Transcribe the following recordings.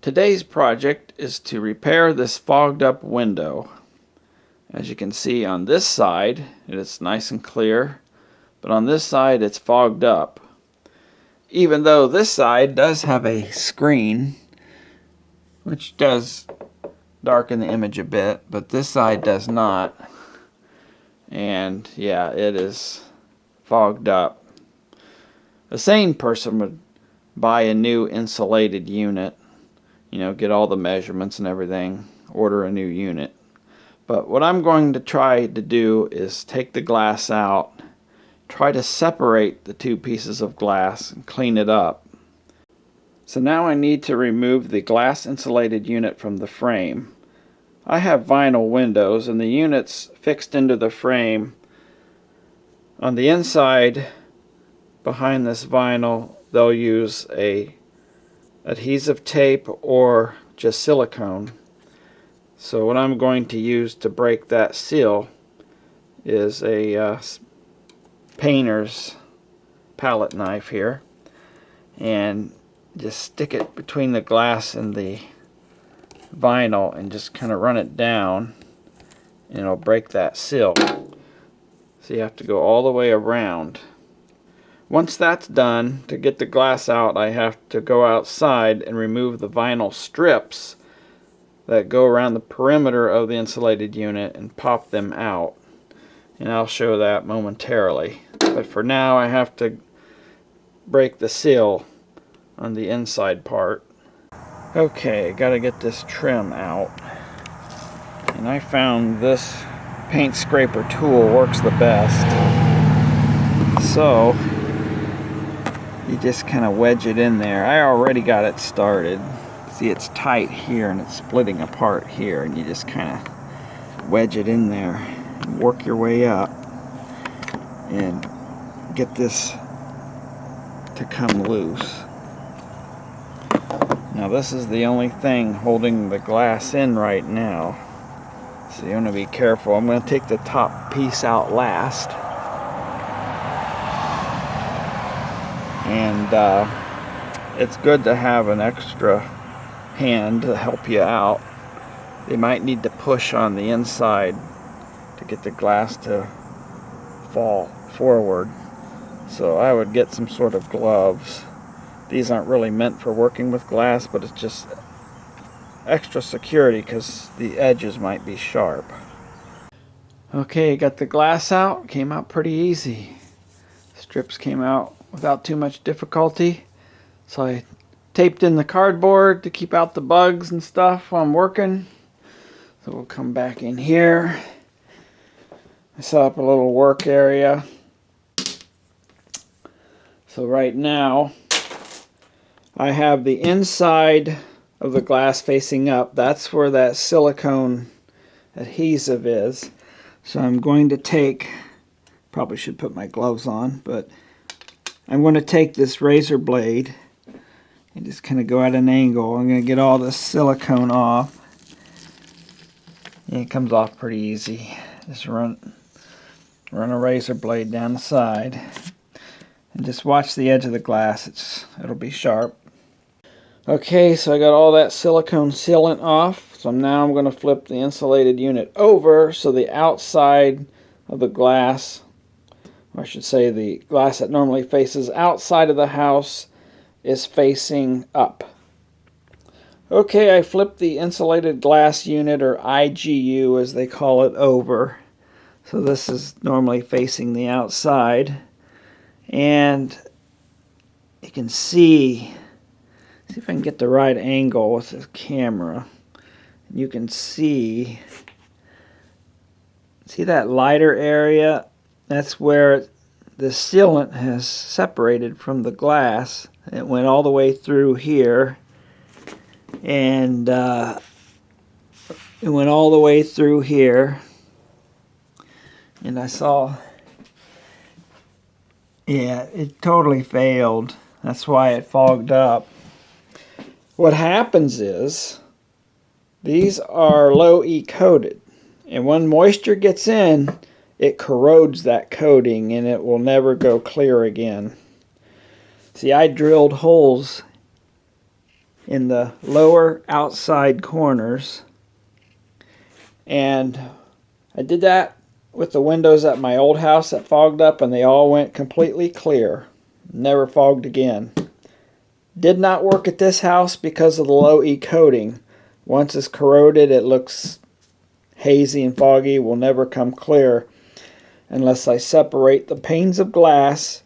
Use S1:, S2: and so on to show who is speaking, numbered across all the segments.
S1: Today's project is to repair this fogged up window. As you can see on this side, it's nice and clear, but on this side it's fogged up. Even though this side does have a screen, which does darken the image a bit, but this side does not. And yeah, it is fogged up. A sane person would buy a new insulated unit, get all the measurements and everything, order a new unit. But what I'm going to try to do is take the glass out, try to separate the two pieces of glass and clean it up. So now I need to remove the glass insulated unit from the frame. I have vinyl windows and the unit's fixed into the frame. On the inside, behind this vinyl, they'll use a adhesive tape or just silicone. So what I'm going to use to break that seal is a painter's palette knife here, and just stick it between the glass and the vinyl and just kind of run it down, and it'll break that seal. So you have to go all the way around. Once that's done, to get the glass out, I have to go outside and remove the vinyl strips that go around the perimeter of the insulated unit and pop them out. And I'll show that momentarily. But for now, I have to break the seal on the inside part. Okay, gotta get this trim out. And I found this paint scraper tool works the best. So you just kind of wedge it in there. I already got it started. See, it's tight here and it's splitting apart here, and you just kind of wedge it in there and work your way up and get this to come loose. Now this is the only thing holding the glass in right now, so you want to be careful. I'm going to take the top piece out last. And it's good to have an extra hand to help you out. They might need to push on the inside to get the glass to fall forward. So I would get some sort of gloves. These aren't really meant for working with glass, but it's just extra security because the edges might be sharp. Okay, got the glass out. Came out pretty easy. Strips came out without too much difficulty. So I taped in the cardboard to keep out the bugs and stuff while I'm working. So we'll come back in here. I set up a little work area. So right now I have the inside of the glass facing up. That's where that silicone adhesive is. So I'm going to take, probably should put my gloves on, but I'm going to take this razor blade and just kind of go at an angle. I'm going to get all the silicone off. And it comes off pretty easy. Just run a razor blade down the side. And just watch the edge of the glass. It'll be sharp. Okay, so I got all that silicone sealant off. So now I'm going to flip the insulated unit over so the outside of the glass, or I should say the glass that normally faces outside of the house, is facing up. Okay, I flipped the insulated glass unit, or IGU as they call it, over. So this is normally facing the outside. And you can see if I can get the right angle with the camera. You can see that lighter area? That's where the sealant has separated from the glass. It went all the way through here, and it went all the way through here, and I saw, yeah, it totally failed. That's why it fogged up. What happens is these are low E coated, and when moisture gets in, it corrodes that coating and it will never go clear again. See, I drilled holes in the lower outside corners. And I did that with the windows at my old house that fogged up, and they all went completely clear. Never fogged again. Did not work at this house because of the low E coating. Once it's corroded, it looks hazy and foggy, will never come clear unless I separate the panes of glass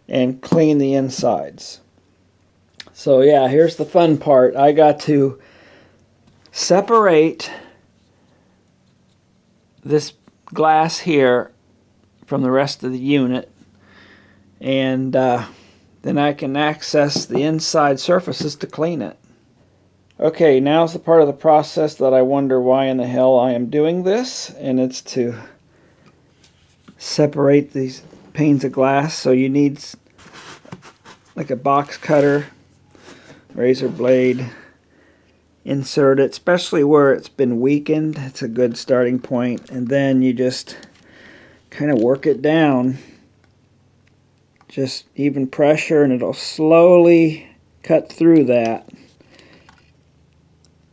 S1: and clean the insides. So yeah, here's the fun part. I got to separate this glass here from the rest of the unit, and then I can access the inside surfaces to clean it. Okay, now's the part of the process that I wonder why in the hell I am doing this, and it's to separate these panes of glass. So you need like a box cutter, razor blade, insert it, especially where it's been weakened. It's a good starting point, and then you just kind of work it down, just even pressure, and it'll slowly cut through that.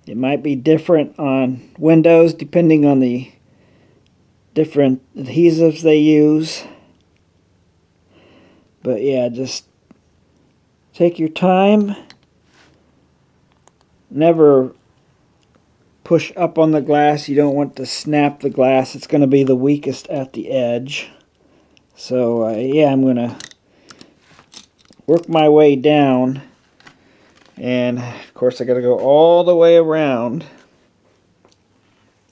S1: It might be different on windows depending on the different adhesives they use, but yeah, just take your time. Never push up on the glass. You don't want to snap the glass. It's going to be the weakest at the edge. So yeah, I'm going to work my way down, and of course I got to go all the way around.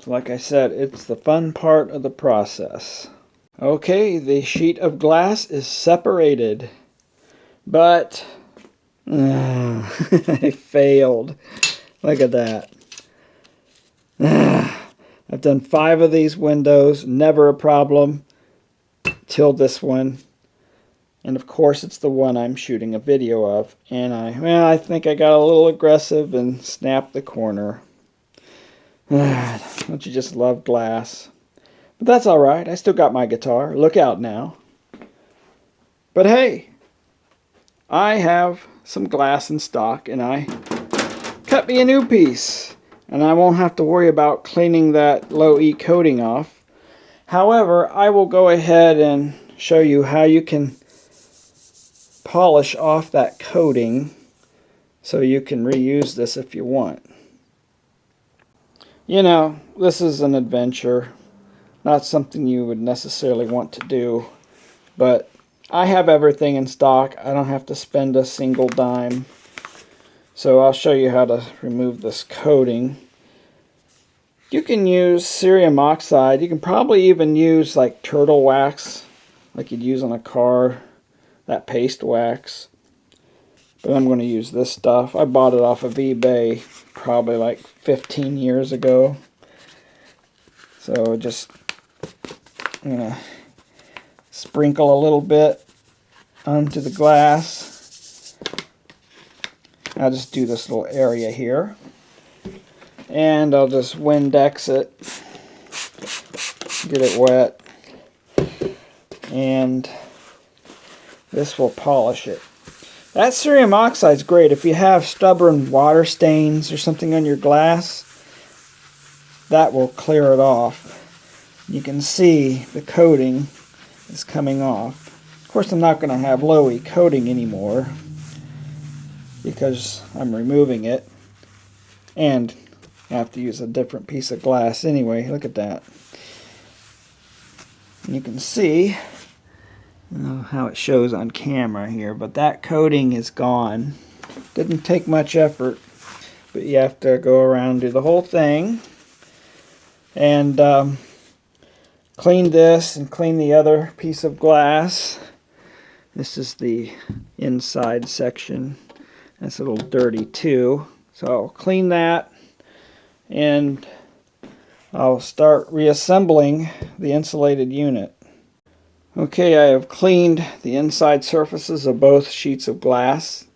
S1: So like I said, it's the fun part of the process. Okay, the sheet of glass is separated, but I failed. Look at that. I've done 5 of these windows, never a problem till this one. And of course it's the one I'm shooting a video of. And I think I got a little aggressive and snapped the corner. Don't you just love glass? But that's alright, I still got my guitar. Look out now. But hey, I have some glass in stock, and I cut me a new piece, and I won't have to worry about cleaning that low E coating off. However, I will go ahead and show you how you can polish off that coating so you can reuse this if you want. You know, this is an adventure, not something you would necessarily want to do, but I have everything in stock. I don't have to spend a single dime. So I'll show you how to remove this coating. You can use cerium oxide. You can probably even use like turtle wax, like you'd use on a car, that paste wax. But I'm going to use this stuff. I bought it off of eBay probably like 15 years ago. So just, I'm going to sprinkle a little bit onto the glass. I'll just do this little area here, and I'll just Windex it, get it wet, and this will polish it. That cerium oxide is great if you have stubborn water stains or something on your glass. That will clear it off. You can see the coating is coming off. Of course, I'm not going to have low E coating anymore because I'm removing it, and I have to use a different piece of glass anyway. Look at that. And you can see, I don't know how it shows on camera here, but that coating is gone. Didn't take much effort, but you have to go around, do the whole thing, and clean this and clean the other piece of glass. This is the inside section. That's a little dirty too. So I'll clean that, and I'll start reassembling the insulated unit. Okay, I have cleaned the inside surfaces of both sheets of glass.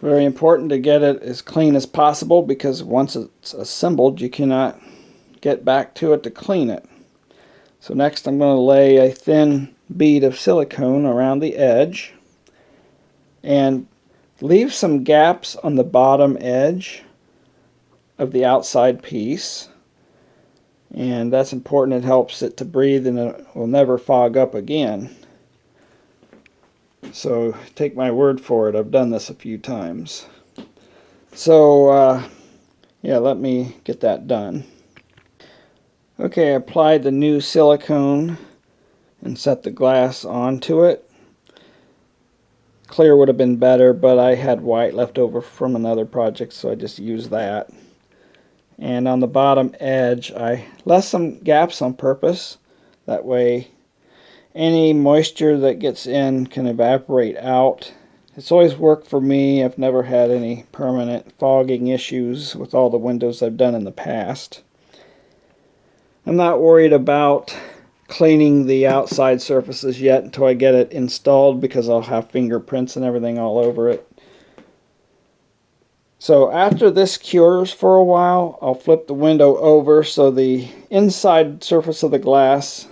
S1: Very important to get it as clean as possible, because once it's assembled you cannot get back to it to clean it. So next I'm going to lay a thin bead of silicone around the edge, and leave some gaps on the bottom edge of the outside piece, and that's important. It helps it to breathe and it will never fog up again. So take my word for it, I've done this a few times. So yeah, let me get that done. Okay, I applied the new silicone and set the glass onto it. Clear would have been better, but I had white left over from another project, so I just used that. And on the bottom edge, I left some gaps on purpose. That way any moisture that gets in can evaporate out. It's always worked for me. I've never had any permanent fogging issues with all the windows I've done in the past. I'm not worried about cleaning the outside surfaces yet until I get it installed, because I'll have fingerprints and everything all over it. So after this cures for a while, I'll flip the window over so the inside surface of the glass,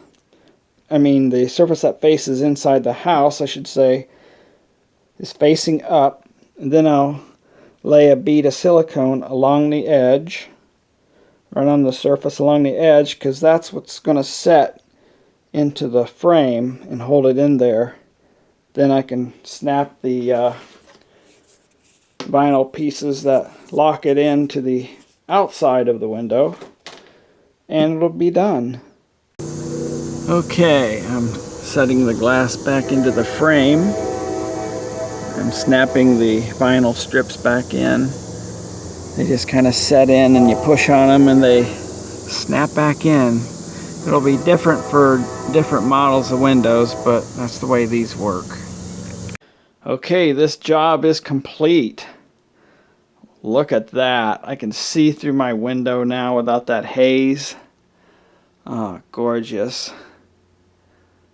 S1: the surface that faces inside the house, I should say, is facing up. And then I'll lay a bead of silicone along the edge, right on the surface along the edge, because that's what's going to set into the frame and hold it in there. Then I can snap the vinyl pieces that lock it into the outside of the window, and it'll be done. Okay, I'm setting the glass back into the frame. I'm snapping the vinyl strips back in. They just kind of set in and you push on them and they snap back in. It'll be different for different models of windows, but that's the way these work. Okay, this job is complete. Look at that. I can see through my window now without that haze. Oh, gorgeous.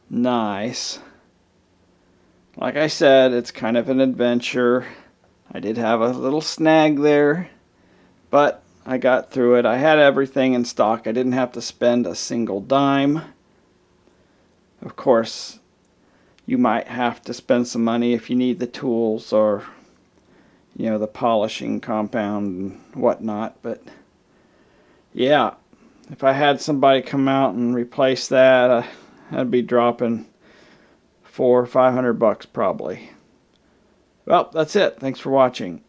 S1: Nice. Like I said, it's kind of an adventure. I did have a little snag there, but I got through it. I had everything in stock. I didn't have to spend a single dime. Of course, you might have to spend some money if you need the tools or, the polishing compound and whatnot. But yeah, if I had somebody come out and replace that, I'd be dropping $400 or $500 probably. Well, that's it. Thanks for watching.